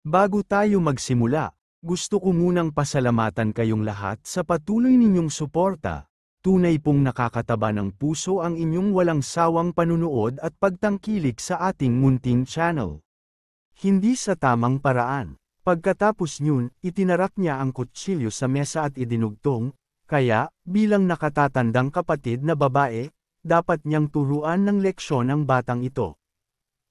Bago tayo magsimula, gusto ko munang pasalamatan kayong lahat sa patuloy ninyong suporta. Tunay pong nakakataba ng puso ang inyong walang sawang panunood at pagtangkilik sa ating munting channel. Hindi sa tamang paraan. Pagkatapos nyun, itinarak niya ang kutsilyo sa mesa at idinugtong, kaya, bilang nakatatandang kapatid na babae, dapat niyang turuan ng leksyon ang batang ito.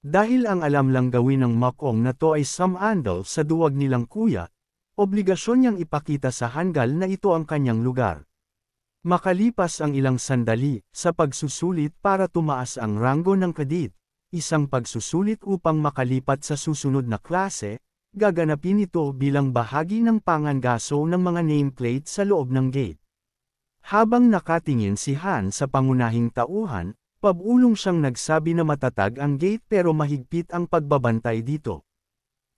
Dahil ang alam lang gawin ng Makong na to ay samandal sa duwag nilang kuya, obligasyon niyang ipakita sa hanggal na ito ang kanyang lugar. Makalipas ang ilang sandali, sa pagsusulit para tumaas ang ranggo ng kadit, isang pagsusulit upang makalipat sa susunod na klase, gaganapin ito bilang bahagi ng pangangaso ng mga nameplate sa loob ng gate. Habang nakatingin si Han sa pangunahing tauhan, pabulong siyang nagsabi na matatag ang gate pero mahigpit ang pagbabantay dito.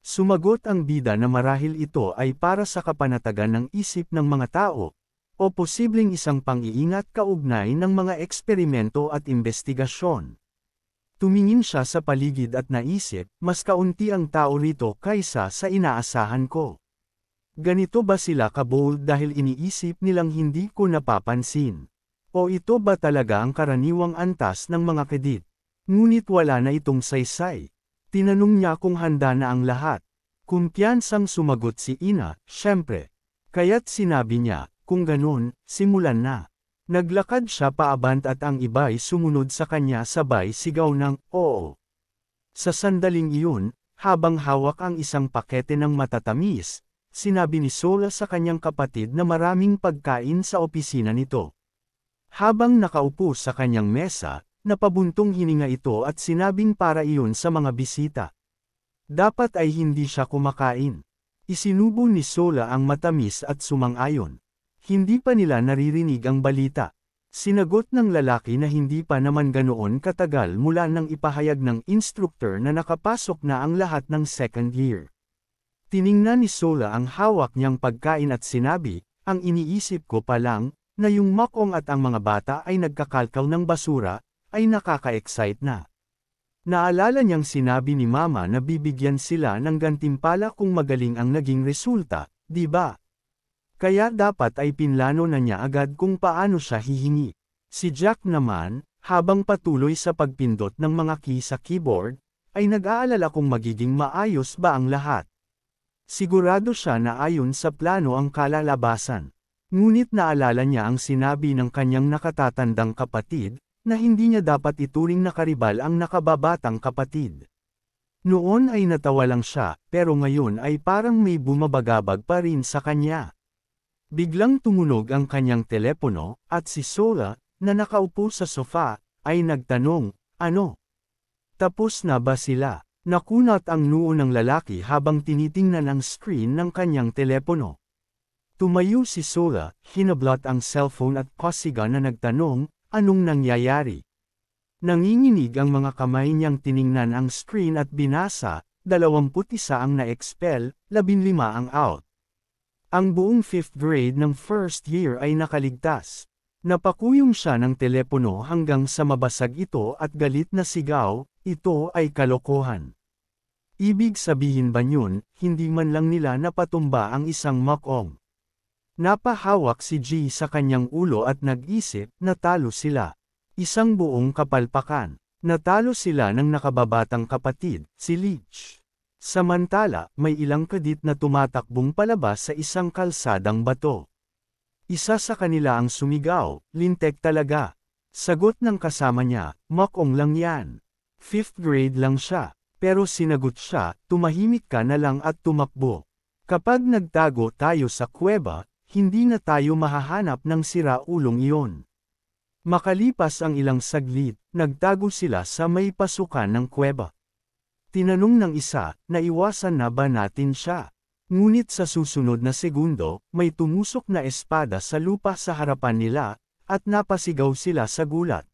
Sumagot ang bida na marahil ito ay para sa kapanatagan ng isip ng mga tao, o posibleng isang pang-iingat kaugnay ng mga eksperimento at investigasyon. Tumingin siya sa paligid at naisip, mas kaunti ang tao rito kaysa sa inaasahan ko. Ganito ba sila ka-bold dahil iniisip nilang hindi ko napapansin? O ito ba talaga ang karaniwang antas ng mga kedit? Ngunit wala na itong saysay. Tinanong niya kung handa na ang lahat. Kumpiyansang sumagot si Ina, syempre. Kaya't sinabi niya, kung ganun, simulan na. Naglakad siya paabant at ang iba'y sumunod sa kanya sabay sigaw ng, oo. Sa sandaling iyon, habang hawak ang isang pakete ng matatamis, sinabi ni Sola sa kanyang kapatid na maraming pagkain sa opisina nito. Habang nakaupo sa kanyang mesa, napabuntong hininga ito at sinabing para iyon sa mga bisita. Dapat ay hindi siya kumakain. Isinubo ni Sola ang matamis at sumang-ayon. Hindi pa nila naririnig ang balita. Sinagot ng lalaki na hindi pa naman ganoon katagal mula nang ipahayag ng instructor na nakapasok na ang lahat ng second year. Tiningnan ni Sola ang hawak niyang pagkain at sinabi, ang iniisip ko pa lang, na yung Makong at ang mga bata ay nagkakalkaw ng basura, ay nakaka-excite na. Naalala niyang sinabi ni Mama na bibigyan sila ng gantimpala kung magaling ang naging resulta, di ba? Kaya dapat ay pinlano na niya agad kung paano siya hihingi. Si Jack naman, habang patuloy sa pagpindot ng mga key sa keyboard, ay nag-aalala kung magiging maayos ba ang lahat. Sigurado siya na ayon sa plano ang kalalabasan. Ngunit naalala niya ang sinabi ng kanyang nakatatandang kapatid, na hindi niya dapat ituring na karibal ang nakababatang kapatid. Noon ay natawa lang siya, pero ngayon ay parang may bumabagabag pa rin sa kanya. Biglang tumunog ang kanyang telepono, at si Sola, na nakaupo sa sofa, ay nagtanong, ano? Tapos na ba sila? Nakunat ang noo ng lalaki habang tinitingnan ang screen ng kanyang telepono. Tumayo si Sola, hinablot ang cellphone at pasiga na nagtanong, anong nangyayari? Nanginginig ang mga kamay niyang tiningnan ang screen at binasa, 21 ang na-expel, 15 ang out. Ang buong 5th grade ng first year ay nakaligtas. Napakuyong siya ng telepono hanggang sa mabasag ito at galit na sigaw, ito ay kalokohan. Ibig sabihin ba yun, hindi man lang nila napatumba ang isang Makong. Napahawak si G sa kanyang ulo at nag-isip, natalo sila. Isang buong kapalpakan. Natalo sila ng nakababatang kapatid, si Leech. Samantala, may ilang kadit na tumatakbong palabas sa isang kalsadang bato. Isa sa kanila ang sumigaw, lintek talaga. Sagot ng kasama niya, Makong lang yan. 5th grade lang siya. Pero sinagot siya, tumahimik ka na lang at tumakbo. Kapag nagtago tayo sa kuweba, hindi na tayo mahahanap ng siraulong iyon. Makalipas ang ilang saglit, nagtago sila sa may pasukan ng kuweba. Tinanong ng isa, naiwasan na ba natin siya? Ngunit sa susunod na segundo, may tumusok na espada sa lupa sa harapan nila, at napasigaw sila sa gulat.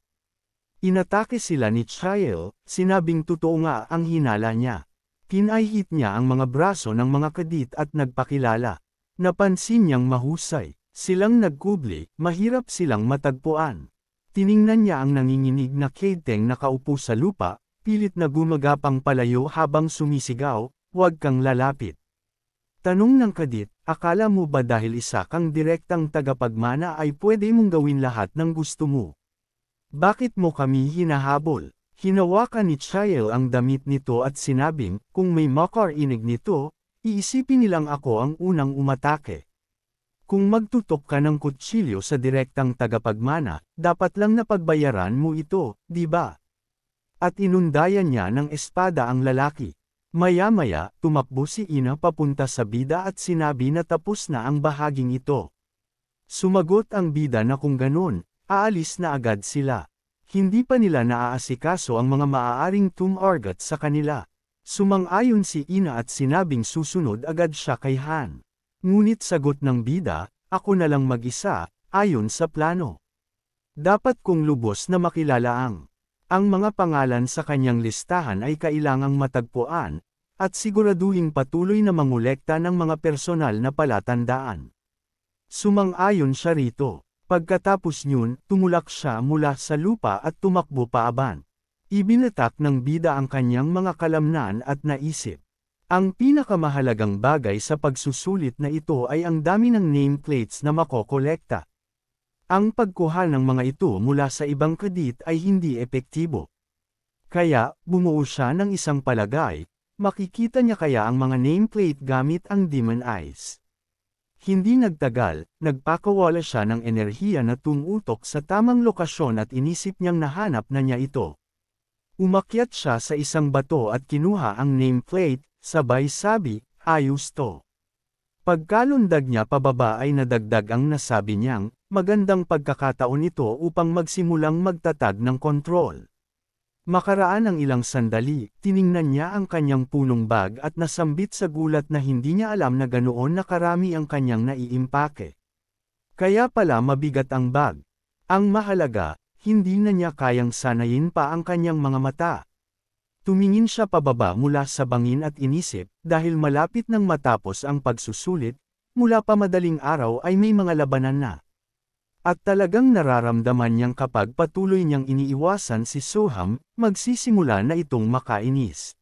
Inatake sila ni Chiel, sinabing totoo nga ang hinala niya. Pinahit niya ang mga braso ng mga kadit at nagpakilala. Napansin niyang mahusay, silang nagkubli, mahirap silang matagpuan. Tiningnan niya ang nanginginig na Keiteng nakaupo sa lupa, pilit na gumagapang palayo habang sumisigaw, huwag kang lalapit. Tanong ng kadit, akala mo ba dahil isa kang direktang tagapagmana ay pwede mong gawin lahat ng gusto mo? Bakit mo kami hinahabol? Hinawakan ni Chael ang damit nito at sinabing, kung may makarinig nito, iisipin nilang ako ang unang umatake. Kung magtutok ka ng kutsilyo sa direktang tagapagmana, dapat lang napagbayaran mo ito, di ba? At inundayan niya ng espada ang lalaki. Maya-maya, tumakbo si Ina papunta sa bida at sinabi na tapos na ang bahaging ito. Sumagot ang bida na kung ganun, aalis na agad sila. Hindi pa nila naaasikaso ang mga maaaring tumarget sa kanila. Sumang-ayon si Ina at sinabing susunod agad siya kay Han. Ngunit sagot ng bida, ako na lang mag-isa, ayon sa plano. Dapat kong lubos na makilala ang mga pangalan sa kanyang listahan ay kailangang matagpuan, at siguraduhing patuloy na mangolekta ng mga personal na palatandaan. Sumang-ayon siya rito. Pagkatapos nyun, tumulak siya mula sa lupa at tumakbo paaban. Ibinatak ng bida ang kanyang mga kalamnan at naisip. Ang pinakamahalagang bagay sa pagsusulit na ito ay ang dami ng nameplates na makokolekta. Ang pagkuha ng mga ito mula sa ibang kadit ay hindi epektibo. Kaya, bumuo siya ng isang palagay, makikita niya kaya ang mga nameplate gamit ang Demon Eyes. Hindi nagtagal, nagpakawala siya ng enerhiya na tumutok sa tamang lokasyon at inisip niyang nahanap na niya ito. Umakyat siya sa isang bato at kinuha ang nameplate, sabay sabi, ayos to. Pagkalundag niya pababa ay nadagdag ang nasabi niyang, magandang pagkakataon ito upang magsimulang magtatag ng kontrol. Makaraan ang ilang sandali, tiningnan niya ang kanyang punong bag at nasambit sa gulat na hindi niya alam na ganoon na karami ang kanyang naiimpake. Kaya pala mabigat ang bag. Ang mahalaga, hindi na niya kayang sanayin pa ang kanyang mga mata. Tumingin siya pababa mula sa bangin at inisip, dahil malapit nang matapos ang pagsusulit, mula pa madaling araw ay may mga labanan na. At talagang nararamdaman niyang kapag patuloy niyang iniiwasan si Soham, magsisimula na itong makainis.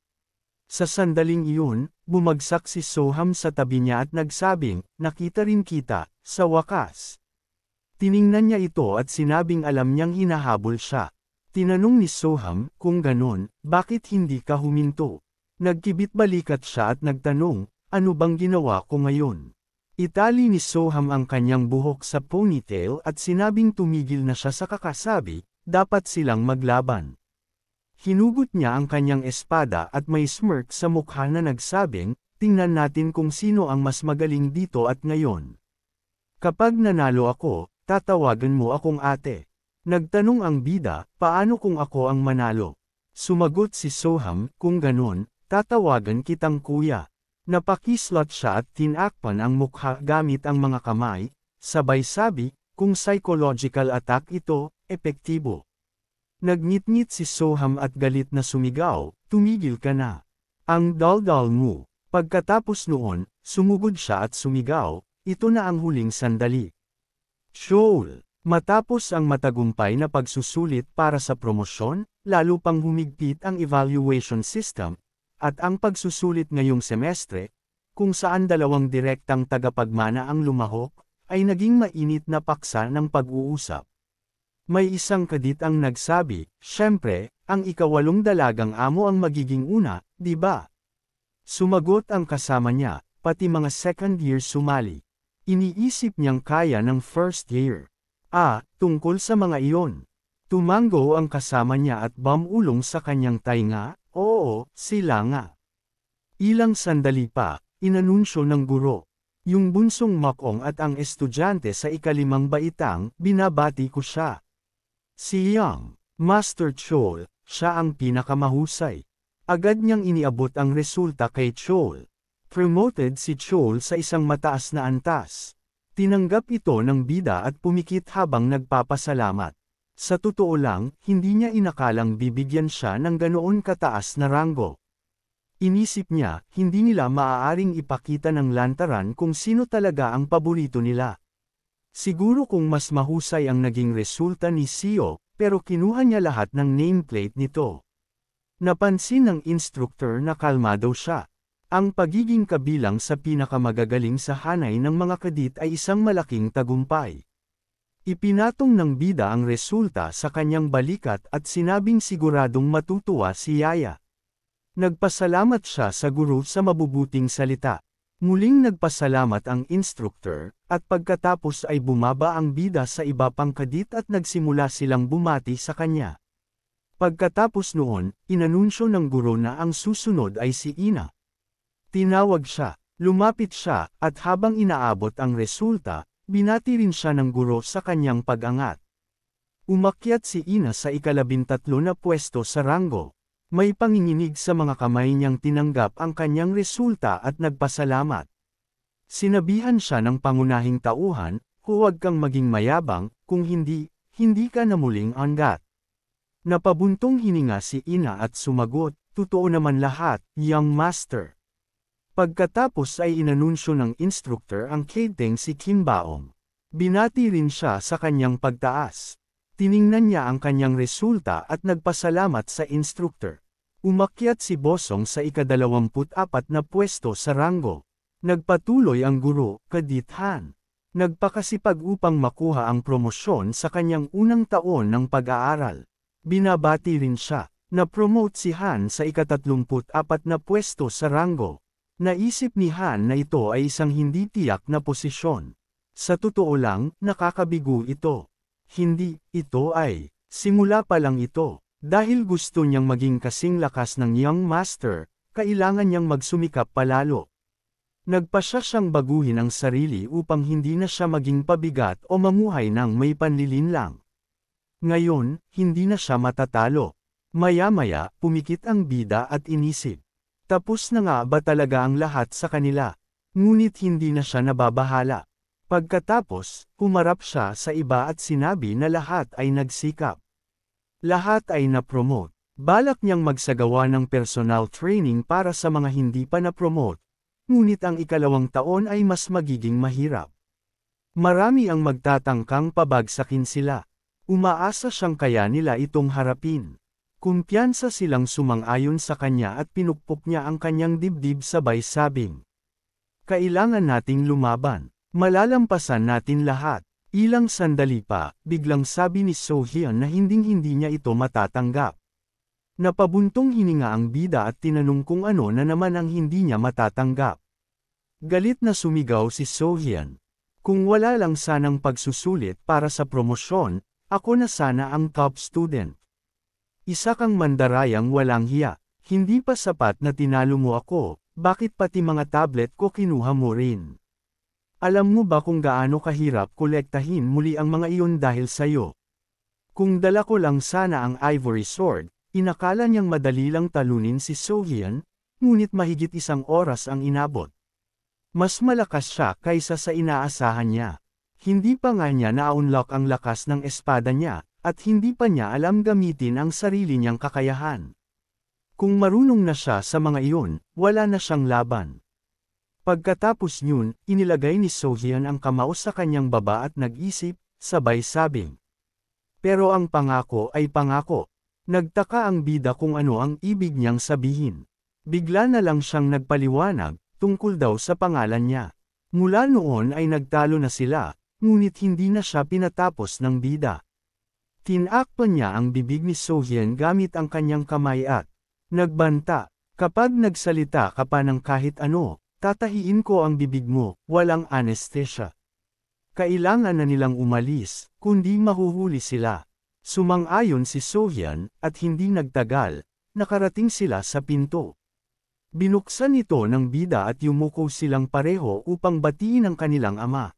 Sa sandaling iyon, bumagsak si Soham sa tabi niya at nagsabing, nakita rin kita, sa wakas. Tiningnan niya ito at sinabing alam niyang hinahabol siya. Tinanong ni Soham, kung ganon, bakit hindi ka huminto? Nagkibit balikat siya at nagtanong, ano bang ginawa ko ngayon? Itali ni Soham ang kanyang buhok sa ponytail at sinabing tumigil na siya sa kakasabi, dapat silang maglaban. Hinugot niya ang kanyang espada at may smirk sa mukha na nagsabing, tingnan natin kung sino ang mas magaling dito at ngayon. Kapag nanalo ako, tatawagan mo akong ate. Nagtanong ang bida, paano kung ako ang manalo? Sumagot si Soham, kung ganon, tatawagan kitang kuya. Napakislot siya at tinakpan ang mukha gamit ang mga kamay, sabay sabi, kung psychological attack ito, epektibo. Nagngit-ngit si Soham at galit na sumigaw, tumigil ka na. Ang dal-dal mo. Pagkatapos noon, sumugod siya at sumigaw, ito na ang huling sandali. Shoal. Matapos ang matagumpay na pagsusulit para sa promosyon, lalo pang humigpit ang evaluation system, at ang pagsusulit ngayong semestre, kung saan dalawang direktang tagapagmana ang lumahok, ay naging mainit na paksa ng pag-uusap. May isang kadit ang nagsabi, syempre, ang ikawalong dalagang amo ang magiging una, di ba? Sumagot ang kasama niya, pati mga second year sumali. Iniisip niyang kaya ng first year. Tungkol sa mga iyon. Tumango ang kasama niya at bumulong sa kanyang tainga, oo, sila nga. Ilang sandali pa, inanunsyo ng guro. Yung bunsong Makong at ang estudyante sa ikalimang baitang, binabati ko siya. Si Young, Master Chol, siya ang pinakamahusay. Agad niyang iniabot ang resulta kay Chol. Promoted si Chol sa isang mataas na antas. Tinanggap ito ng bida at pumikit habang nagpapasalamat. Sa totoo lang, hindi niya inakalang bibigyan siya ng ganoon kataas na ranggo. Inisip niya, hindi nila maaaring ipakita ng lantaran kung sino talaga ang paborito nila. Siguro kung mas mahusay ang naging resulta ni Sio, pero kinuha niya lahat ng nameplate nito. Napansin ng instructor na kalmado siya. Ang pagiging kabilang sa pinakamagagaling sa hanay ng mga kadit ay isang malaking tagumpay. Ipinatong ng bida ang resulta sa kanyang balikat at sinabing siguradong matutuwa si Yaya. Nagpasalamat siya sa guro sa mabubuting salita. Muling nagpasalamat ang instructor, at pagkatapos ay bumaba ang bida sa iba pang kadit at nagsimula silang bumati sa kanya. Pagkatapos noon, inanunsyo ng guro na ang susunod ay si Ina. Tinawag siya, lumapit siya, at habang inaabot ang resulta, binati rin siya ng guro sa kanyang pag-angat. Umakyat si Ina sa ika-13 na pwesto sa ranggo. May panginginig sa mga kamay niyang tinanggap ang kanyang resulta at nagpasalamat. Sinabihan siya ng pangunahing tauhan, huwag kang maging mayabang, kung hindi, hindi ka na muling angat. Napabuntong hininga si Ina at sumagot, totoo naman lahat, young master. Pagkatapos ay inanunsyo ng instructor ang captain si Kim Baong. Binati rin siya sa kanyang pagtaas. Tiningnan niya ang kanyang resulta at nagpasalamat sa instructor. Umakyat si Bosong sa ika-24 na pwesto sa ranggo. Nagpatuloy ang guro, Kadit Han. Nagpakasipag upang makuha ang promosyon sa kanyang unang taon ng pag-aaral. Binabati rin siya. Na-promote si Han sa ika-34 na pwesto sa ranggo. Naisip ni Han na ito ay isang hindi tiyak na posisyon. Sa totoo lang, nakakabigo ito. Hindi, ito ay, simula pa lang ito. Dahil gusto niyang maging kasing lakas ng young master, kailangan niyang magsumikap palalo. Nagpasya siyang baguhin ang sarili upang hindi na siya maging pabigat o mamuhay ng may panlilinlang. Ngayon, hindi na siya matatalo. Maya-maya, pumikit ang bida at inisip. Tapos na nga ba talaga ang lahat sa kanila? Ngunit hindi na siya nababahala. Pagkatapos, humarap siya sa iba at sinabi na lahat ay nagsikap. Lahat ay na-promote. Balak niyang magsagawa ng personal training para sa mga hindi pa na-promote. Ngunit ang ikalawang taon ay mas magiging mahirap. Marami ang magtatangkang pabagsakin sila. Umaasa siyang kaya nila itong harapin. Kumpiyansa silang sumang-ayon sa kanya at pinukpok niya ang kanyang dibdib sabay sabing, kailangan nating lumaban. Malalampasan natin lahat. Ilang sandali pa, biglang sabi ni So-hyun na hinding-hindi niya ito matatanggap. Napabuntong hininga ang bida at tinanong kung ano na naman ang hindi niya matatanggap. Galit na sumigaw si So-hyun. Kung wala lang sanang pagsusulit para sa promosyon, ako na sana ang top student. Isa kang mandarayang walang hiya. Hindi pa sapat na tinalo mo ako, bakit pati mga tablet ko kinuha mo rin? Alam mo ba kung gaano kahirap kolektahin muli ang mga iyon dahil sayo? Kung dala ko lang sana ang ivory sword, inakala niyang madali lang talunin si So-hyun, ngunit mahigit 1 oras ang inabot. Mas malakas siya kaysa sa inaasahan niya. Hindi pa nga niya na-unlock ang lakas ng espada niya, at hindi pa niya alam gamitin ang sarili niyang kakayahan. Kung marunong na siya sa mga iyon, wala na siyang laban. Pagkatapos niyon, inilagay ni So-hyun ang kamao sa kanyang baba at nag-isip, sabay sabing. Pero ang pangako ay pangako. Nagtaka ang bida kung ano ang ibig niyang sabihin. Bigla na lang siyang nagpaliwanag, tungkol daw sa pangalan niya. Mula noon ay nagtalo na sila, ngunit hindi na siya pinatapos ng bida. Tinakpan niya ang bibig ni So-hyun gamit ang kanyang kamay at nagbanta, kapag nagsalita ka pa ng kahit ano, tatahiin ko ang bibig mo, walang anesthesia. Kailangan na nilang umalis, kundi mahuhuli sila. Sumang-ayon si So-hyun, at hindi nagtagal, nakarating sila sa pinto. Binuksan ito ng bida at yumuko silang pareho upang batiin ang kanilang ama.